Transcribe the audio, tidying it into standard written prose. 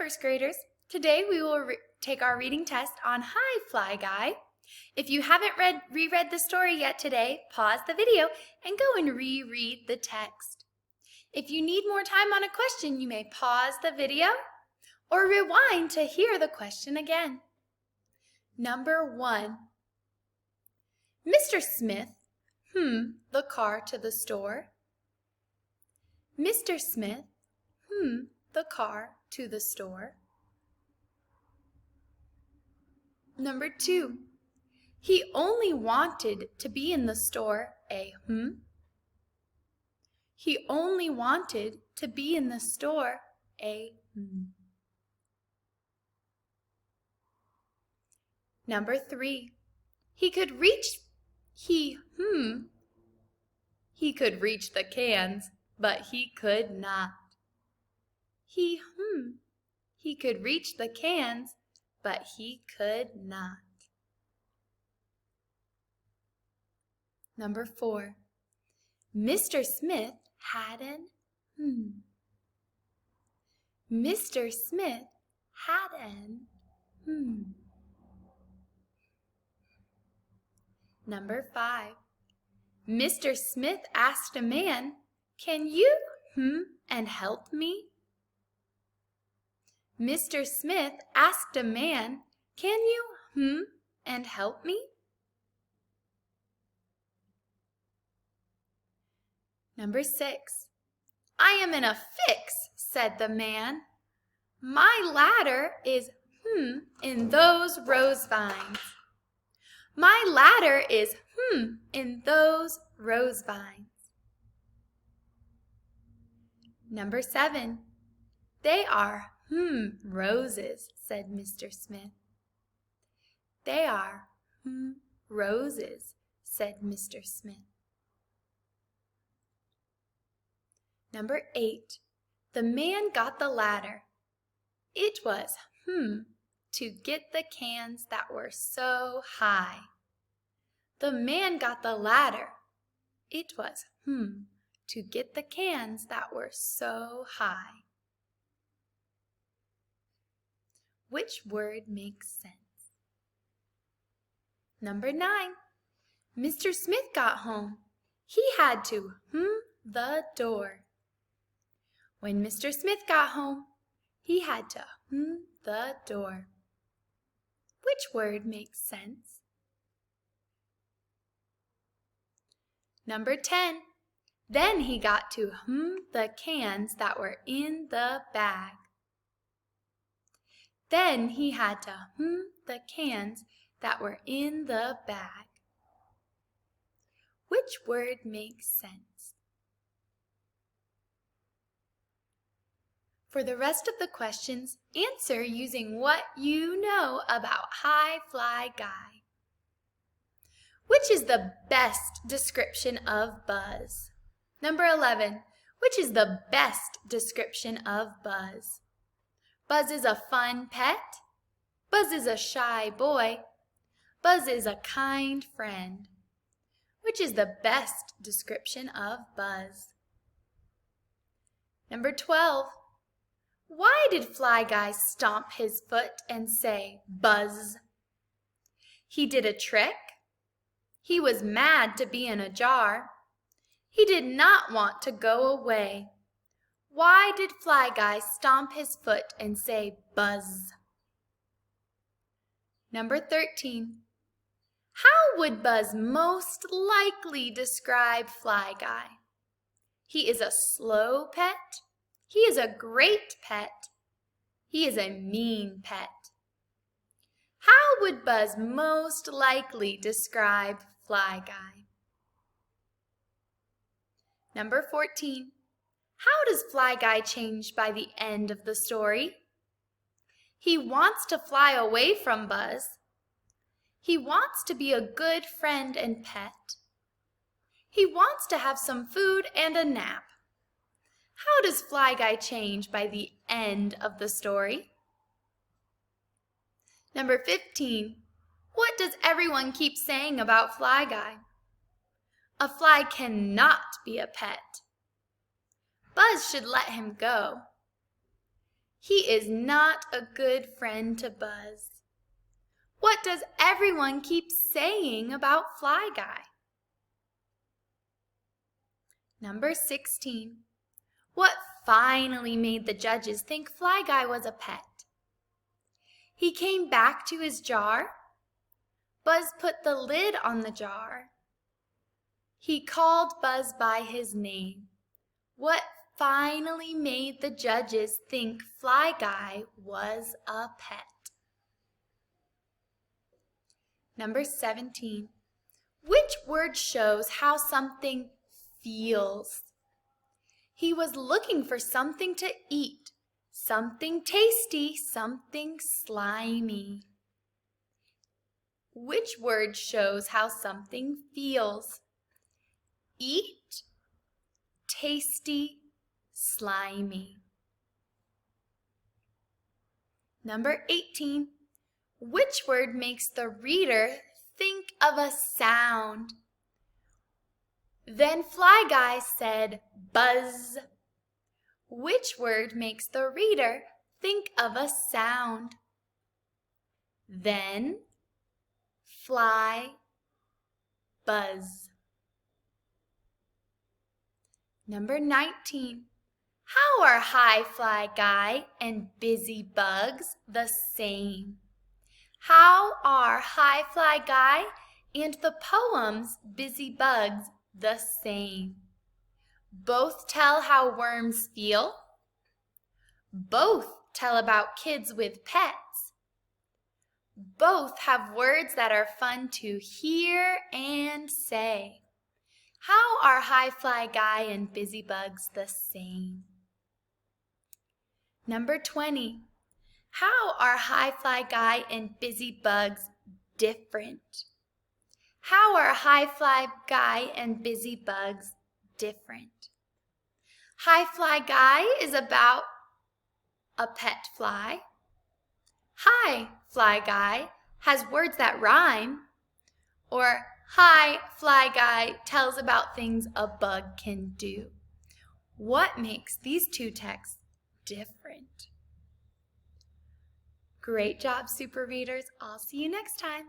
first graders. Today we will take our reading test on Hi, Fly Guy. If you haven't reread the story yet today, pause the video and go and reread the text. If you need more time on a question, you may pause the video or rewind to hear the question again. Number 1. Mr. Smith, the car to the store. Mr. Smith, the car to the store. Number 2. He only wanted to be in the store, He only wanted to be in the store, Number 3. He could reach the cans, but he could not. He could reach the cans, but he could not. Number 4. Mr. Smith had an Mr. Smith had an Number 5. Mr. Smith asked a man, "Can you and help me?" Mr. Smith asked a man, "Can you and help me?" Number 6. "I am in a fix," said the man. "My ladder is in those rose vines. My ladder is in those rose vines." Number 7. "They are roses," said Mr. Smith. "They are roses," said Mr. Smith. Number 8. The man got the ladder. It was to get the cans that were so high. The man got the ladder. It was to get the cans that were so high. Which word makes sense? Number 9. Mr. Smith got home. He had to the door. When Mr. Smith got home, he had to the door. Which word makes sense? Number 10. Then he got to the cans that were in the bag. Then he had to the cans that were in the bag. Which word makes sense? For the rest of the questions, answer using what you know about Hi, Fly Guy. Which is the best description of Buzz? Number 11. Which is the best description of Buzz? Buzz is a fun pet. Buzz is a shy boy. Buzz is a kind friend. Which is the best description of Buzz? Number 12. Why did Fly Guy stomp his foot and say, "Buzz"? He did a trick. He was mad to be in a jar. He did not want to go away. Why did Fly Guy stomp his foot and say, "Buzz"? Number 13. How would Buzz most likely describe Fly Guy? He is a slow pet. He is a great pet. He is a mean pet. How would Buzz most likely describe Fly Guy? Number 14. How does Fly Guy change by the end of the story? He wants to fly away from Buzz. He wants to be a good friend and pet. He wants to have some food and a nap. How does Fly Guy change by the end of the story? Number 15. What does everyone keep saying about Fly Guy? A fly cannot be a pet. Buzz should let him go. He is not a good friend to Buzz. What does everyone keep saying about Fly Guy? Number 16. What finally made the judges think Fly Guy was a pet? He came back to his jar. Buzz put the lid on the jar. He called Buzz by his name. What finally made the judges think Fly Guy was a pet? Number 17. Which word shows how something feels? He was looking for something to eat, something tasty, something slimy. Which word shows how something feels? Eat, tasty, slimy. Number 18. Which word makes the reader think of a sound? Then Fly Guy said buzz. Which word makes the reader think of a sound? Then fly, buzz. Number 19. How are High Fly Guy and Busy Bugs the same? How are High Fly Guy and the poem's Busy Bugs the same? Both tell how worms feel. Both tell about kids with pets. Both have words that are fun to hear and say. How are High Fly Guy and Busy Bugs the same? Number 20. How are High Fly Guy and Busy Bugs different? How are High Fly Guy and Busy Bugs different? High Fly Guy is about a pet fly. High Fly Guy has words that rhyme. Or High Fly Guy tells about things a bug can do. What makes these two texts different? Great job, super readers. I'll see you next time.